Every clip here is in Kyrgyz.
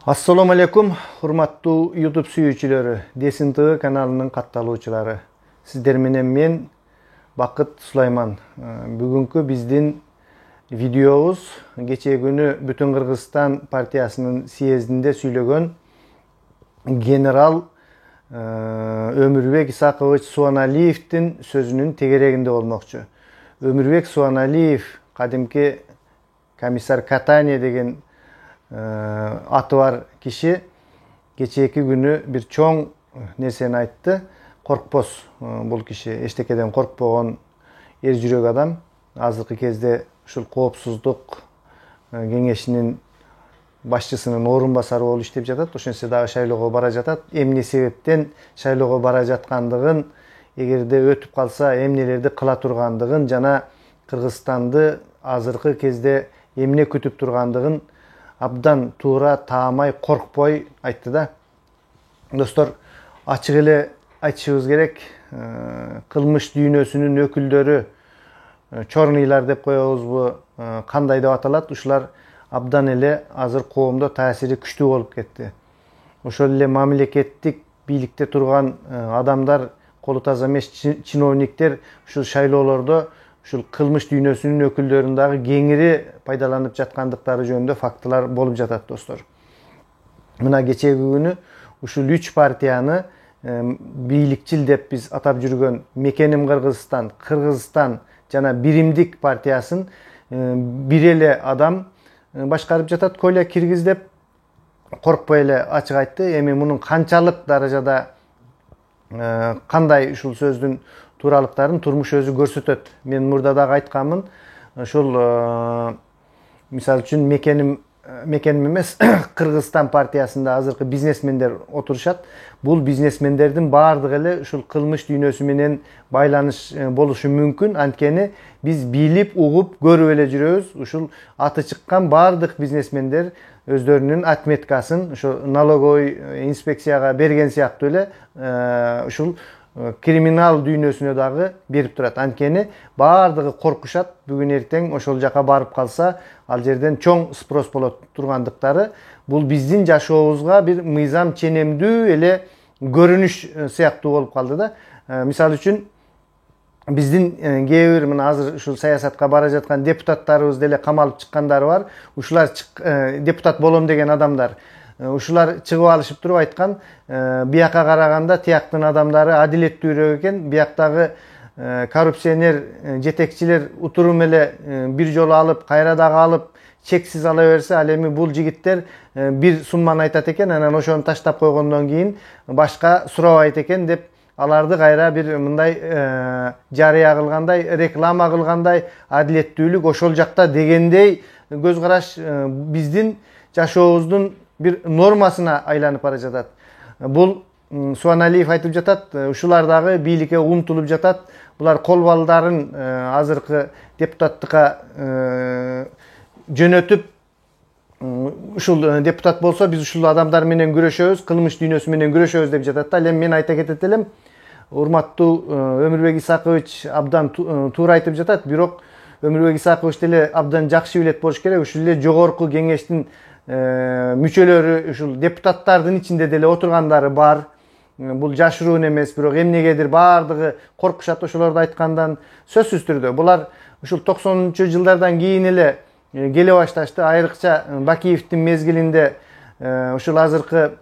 Assalamu alaikum, hurmattуу YouTube sүйүүчүлөрү, Десин ТВ каналынын катталуучулары. Сиздер менен мен Бакыт Сулайман. Бүгүнкү биздин видеобуз кечээ күнү Бүтүн Кыргызстан партиясынын съездинде сүйлөгөн генерал Өмүрбек Исакович Суаналиевдин сөзүнүн тегерегинде болмокчу. Өмүрбек Суаналиев кадимки комиссар Катания деген аты бар киши кечээки күнү бир чоң нерсени айтты. Коркпос бул киши, эчтекеден коркпогон эр жүрөк адам. Азыркы кезде ушул коопсуздук кеңешинин башчысынын орун басары болуп иштеп жатат. Ошентсе дагы шайлоого бара жатат. Эмне себептен шайлоого бара жаткандыгын, эгерде өтүп калса эмнелерди кыла тургандыгын жана Кыргызстанды азыркы кезде эмне күтүп тургандыгын абдан туура, таамай, коркпой айтты да. Достор, ачык эле айтышыбыз керек. Кылмыш дүйнөсүнүн өкүлдөрү, чорныйлар деп коебузбу, кандай деп аталат, ушулар абдан эле азыр коомдо таасири күчтүү болуп кетти. Ошол эле мамлекеттик бийликте турган адамдар, колу таза эмес чиновниктер ушул шайлоолордо ушул кылмыш дүйнөсүнүн өкүлдөрүн дагы кеңири пайдаланып жаткандыктары жөнүндө фактылар болуп жатат, достор. Мына кечээки күнү ушул 3 партияны бийликчил деп биз атап жүргөн Мекеним Кыргызстан, Кыргызстан жана Биримдик партиясын бир эле адам башкарып жатат, Коля Киргиз деп коркпой эле ачык айтты. Эми мунун канчалык даражада кандай ушул сөздүн тууралыктарын турмуш өзү көрсөтөт. Мен мурда дагы айтканмын. Ошол мисалы үчүн Мекеним эмес, Кыргызстан партиясында азыркы бизнесмендер отурушат. Бул бизнесмендердин баардыгы эле ушул кылмыш дүйнөсү менен байланыш болушу мүмкүн. Анткени биз билип, угуп, көрүп эле жүрөбүз. Ушул аты чыккан баардык бизнесмендер өздөрүнүн отметкасын ошо налоговый инспекцияга берген сыяктуу эле ушул криминал дүйнөсүнө дагы берип турат. Анткени баардыгы коркушат. Бүгүн эртең ошол жака барып калса, ал жерден чоң спрос болот тургандыктары. Бул биздин жашообузга бир мыйзам ченемдүү эле көрүнүш сыяктуу болуп калды да. Мисалы үчүн биздин кээ бир мына азыр ушул саясатка бара жаткан депутаттарыбыз деле камалып чыккандары бар. Ушулар депутат болом деген адамдар. Ушулар чыгып алышып туруп айткан, бияка караганда тияктын адамдары адилеттүүрөөк экен, бияктагы коррупционер жетекчилер утурум эле бир жолу алып, кайра дагы алып, чексиз ала берсе, ал эми бул жигиттер бир сумманы айтат экен, анан ошону таштап койгондон кийин башка сурабайт экен деп, аларды кайра бир мындай жарыя кылгандай, реклама кылгандай адилеттүүлүк ошол жакта дегендей көз караш биздин жашообуздун бир нормасына айланып бара жатат. Бул Суаналиев айтып жатат, ушулар дагы бийликке умтулуп жатат. Булар кол балдарын азыркы депутаттыкка жөнөтүп, ушул депутат болсо биз ушул адамдар менен күрөшөбүз, кылмыш дүйнөсү менен күрөшөбүз деп жатат. Ал эми мен айта кетет элем, урматтуу Өмүрбек Исакович абдан туура айтып жатат, бирок Өмүрбек Исакович деле абдан жакшы билет болуш керек. Ушул эле жогорку кеңештин мүчөлөрү, ушул депутаттардын ичинде деле отургандары бар. Бул жашыруун эмес, бирок эмнегедир баардыгы коркушат ошолорду айткандан. Сөзсүз түрдө булар ушул 90-жылдардан жылдардан кийин эле келе башташты. Айрыкча Бакиевдин мезгилинде ушул азыркы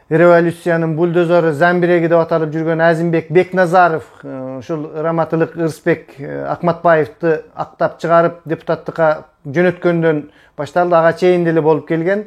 революциянын бульдозору Замбиреги деп аталып жүргөн Азимбек Бекназаров ушул Раматылык Ырысбек Акматбаевди актап чыгарып депутаттыкка жөнөткөндөн башталды, ага чейин деле болуп келген.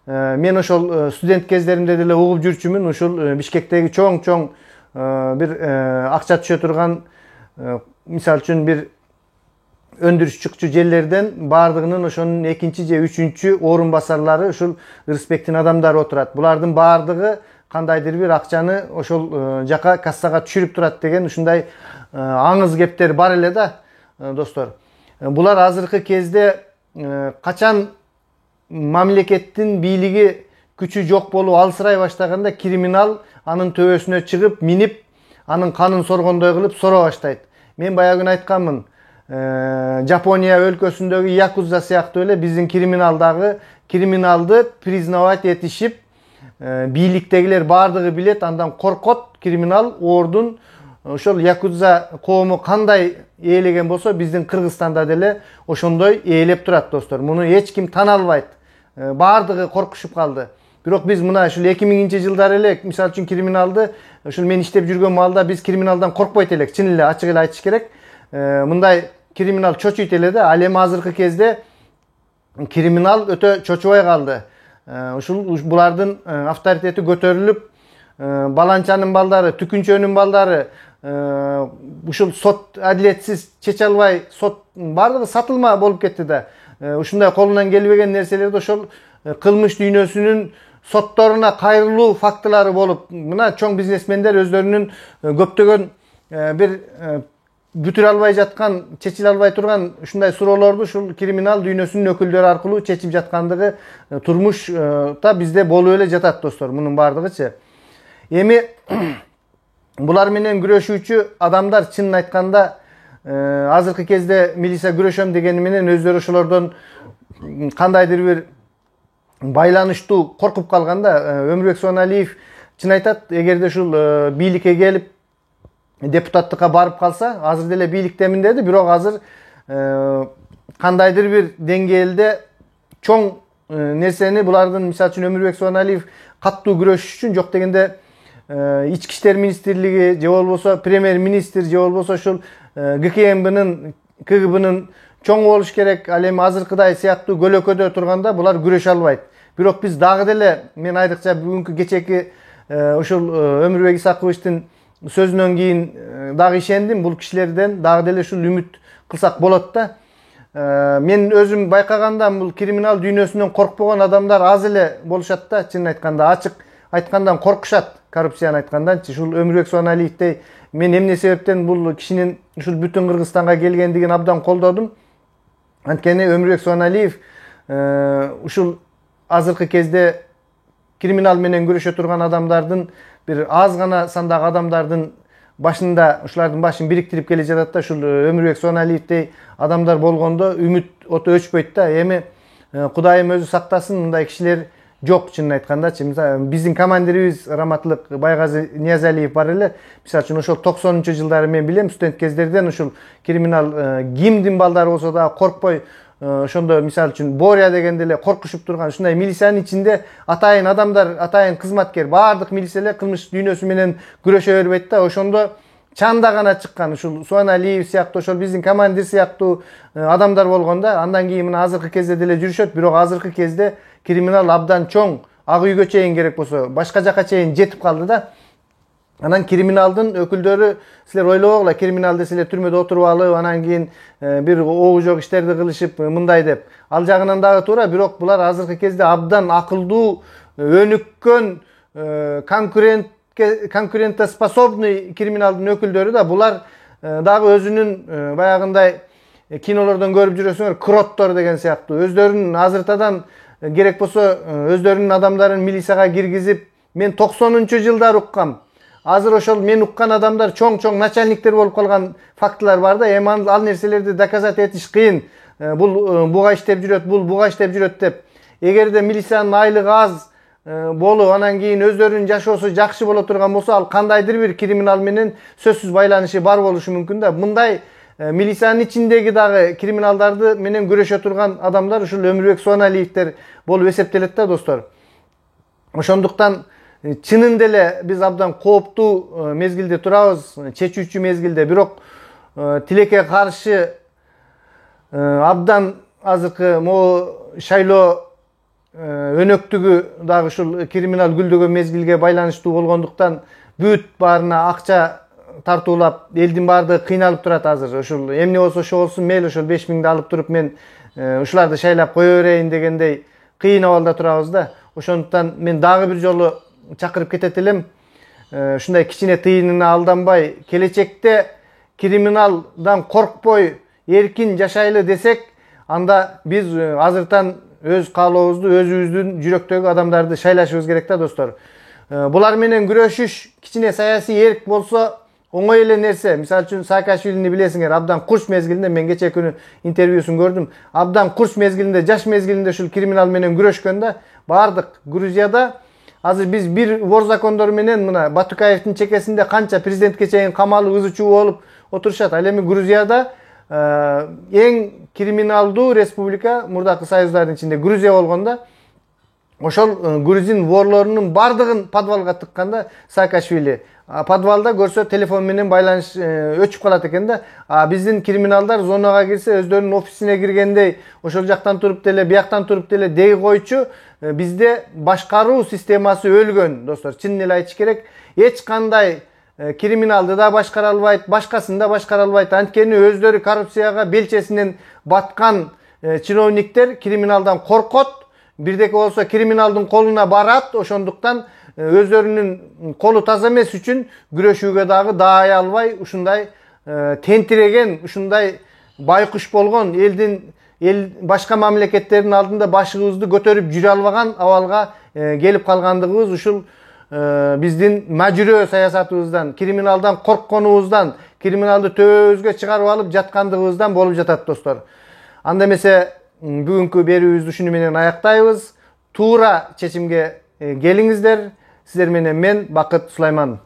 Мен ошол студент кездеримде деле угуп жүрчүмүн. Ушул Бишкектеги чоң бир акча түшө турган, мисалы үчүн бир өндүрүшчү жерлерден баардыгынын ошонун 2-чи же 3-чү орун басарлары ушул Ырысбектин адамдары отурат. Булардын баардыгы кандайдыр бир акчаны ошол жака кассага түшүрүп турат деген ушундай аңыз кептер бар эле да, достор. Булар азыркы кезде качан мамлекеттин бийлиги күчү жок болуп алсырай баштаганда криминал анын төбөсүнө чыгып, минип, анын канын соргондой кылып сора баштайт. Мен баягы күнү айтканмын, Жапония өлкөсүндөгү якуза сыяктуу эле биздин криминалдагы kriminalды признавать etişip бийликтегилер бардыгы билет, андан коркот криминал ордун ошол якудза коому кандай ээлеген болсо биздин Кыргызстанда деле ошондой ээлеп турат достор. Муну эч ким тана албайт. Бардыгы коркушуп калды. Бирок биз мына ушул 2000-жылдары эле мисалы үчүн криминалды ушул мен иштеп жүргөн маалда биз криминалдан коркпойт элек. Чын эле ачык эле айтыш керек. Мындай криминал чочуйт эле да. Ал эми азыркы кезде криминал өтө чочубай калды. Ушул булардын авторитети көтөрүлүп, баланчанын балдары, түкүнчөнүн балдары ушул сот адилетсиз чече албай, сот бардыгы сатылма болуп кетти да. Ушундай колунан келбеген нерселерди ошол кылмыш дүйнөсүнүн сотторуна кайрылуу фактылары болуп, мына чоң бизнесмендер өздөрүнүн көптөгөн бир бүтүрө албай жаткан, чечиле албай турган ушундай суроолорду ушул криминал дүйнөсүнүн өкүлдөрү аркылуу чечип жаткандыгы турмушта бизде болуп эле жатат достор, мунун бардыгычы. Эми булар менен күрөшүүчү адамдар чынын айтканда азыркы кезде милиция күрөшөм дегени менен өздөрү ошолордон кандайдыр бир байланыштуу коркуп калганда, Өмүрбек Суаналиев чын айтат, эгерде ушул бийликке келип депутаттыкка барып калса, азыр деле бийликтемин деди, бирок азыр кандайдыр бир деңгээлде чоң нерсени булардын мисалы үчүн Өмүрбек Суаналиев каттуу күрөшүш үчүн жок дегенде ички иштер министрлиги же болбосо премьер министр же болбосо ушул ГКМБнын КГБнын чоң болуш керек. Ал эми азыркыдай сыяктуу көлөкөдө турганда булар күрөшө албайт. Бирок биз дагы деле мен айрыкча бүгүнкү кечеки ушул Өмүрбек Исаковичтин сөзүнөн кийин дагы ишендим, бул кишилерден дагы деле ушул үмүт кылсак болот да. Мен өзүм байкаганда бул криминал дүйнөсүнөн коркпогон адамдар аз эле болушат да, чынын айтканда. Ачык айткандан коркушат, коррупцияны айтканданчы. Ушул Өмүрбек Суаналиевдей мен эмне себептен бул кишинин ушул бүтүн Кыргызстанга келгендигин абдан колдодум. Анткени Өмүрбек Суаналиев ушул азыркы кезде криминал менен күрөшө турган адамдардын бир аз гана сандагы адамдардын башында ушулардын башын бириктирип келе жатат да. Ушул Өмүрбек Суаналиевдей адамдар болгондо үмүт ото өчпөйт да. Эми Кудайым өзү сактасын, мындай кишилер жок чынын айткандачы. Биздин командирибиз Раматлык Байгазы Ниязалиев бар эле. Мисалы үчүн ошол 90-жылдары мен билем, студент кездерден ушул криминал кимдин балдары болсо да коркпой ошондо мисалы үчүн Боря дегенде эле коркушуп турган ушундай милициянын ичинде атайын адамдар, атайын кызматкер, баардык милиция эле кылмыш дүйнөсү менен күрөшө бербейт да. Ошондо чанда гана чыккан ушул Суаналиев сыяктуу, ошол биздин командир сыяктуу адамдар болгондо андан кийин мына азыркы кезде деле жүрүшөт. Бирок азыркы кезде криминал абдан чоң, ак үйгө чейин керек болсо башка жака чейин жетип калды да. Анан криминалдын өкүлдөрү, силер ойлобогула, криминал деселе түрмөдө отуруп алып, анан кийин бир огу жок иштерди кылышып мындай деп. Ал жагынан дагы туура, бирок булар азыркы кезде абдан акылдуу, өнүккөн, конкурентоспособный криминалдын өкүлдөрү да. Булар дагы өзүнүн баягындай кинолордон көрүп жүрөсүңөр, кроттор деген сыяктуу өздөрүнүн азыртадан керек болсо өздөрүнүн адамдарын милицияга киргизип, мен 90-жылдары уккам. Азыр ошол мен уккан адамдар чоң начальниктер болуп калган фактылар бар да. Эми ал нерселерди доказать этиш кыйын. Бул буга иштеп жүрөт, бул буга иштеп жүрөт деп. Эгерде милициянын айлыгы аз болуп, анан кийин өздөрүнүн жашоосу жакшы боло турган болсо, ал кандайдыр бир криминал менен сөзсүз байланышы бар болушу мүмкүн да. Мындай милициянын ичиндеги дагы криминалдарды менен күрөшө турган адамдар ушул Өмүрбек Суаналиевдер болуп эсептелет да достор. Ошондуктан чынын деле биз абдан кооптуу мезгилде турабыз, чечүүчү мезгилде. Бирок тилекке каршы абдан азыркы могу шайлоо өнөктүгү дагы ушул криминал гүлдөгөн мезгилге байланыштуу болгондуктан бүт баарына акча тартуулап, элдин баардыгы кыйналып турат азыр. Ушул эмне болсо ошо болсун, мейли ошол 5000 алып туруп мен ушуларды шайлап кое берейин дегендей кыйын абалда турабыз да. Ошондуктан мен дагы бир жолу чакырып кетет элем. Ушундай кичине тыйынына алданбай, келечекте криминалдан коркпой, эркин жашайлы десек, анда биз азыртан өз каалообузду, өзүбүздүн жүрөктөгү адамдарды шайлашыбыз керек да достор. Булар менен күрөшүш, кичине саясий эрк болсо, оңой эле нерсе. Мисалы үчүн Саакашвилини билесиңер, абдан курч мезгилинде, мен кече күнү интервьюсун көрдүм. Абдан курч мезгилинде, жаш мезгилинде ушул криминал менен күрөшкөн да. Бардык Грузияда азыр биз бир вор закондору менен мына Батукаевдин чекесинде канча президентке чейин камалып ызы-чуу болуп отурушат. Ал эми Грузияда эң криминалдуу республика мурдакы союздардын ичинде Грузия болгондо, ошол грузин ворлорунун бардыгын подвалга тыкканда Саакашвили. Подвалда көрсө телефон менен байланыш өчүп калат экен да. Биздин криминалдар зонага кирсе өздөрүнүн офисине киргендей, ошол жактан туруп деле, бияктан туруп деле дей койчу. Бизде башкаруу системасы өлгөн, достор. Чын эле айтыш керек. Эч кандай криминалды да башкара албайт, башкасын да башкара албайт. Анткени өздөрү коррупцияга белчесинен баткан чиновниктер криминалдан коркот. Бирдеке болсо криминалдын колуна барат, ошондуктан өздөрүнүн колу таза эмес үчүн күрөшүүгө дагы даай албай, ушундай тентиреген, ушундай байкуш болгон эл башка мамлекеттердин алдында башыбызды көтөрүп жүрө албаган абалга келип калгандыгыбыз ушул биздин мажүрөө саясатыбыздан, криминалдан коркконубуздан, криминалды төбөбүзгө чыгарып алып жаткандыгыбыздан болуп жатат, достор. Анда эмесе бүгүнкү берүүбүздү ушуну менен аяктайбыз. Туура чечимге келиңиздер. Сиздер менен мен Бакыт Сулайманов.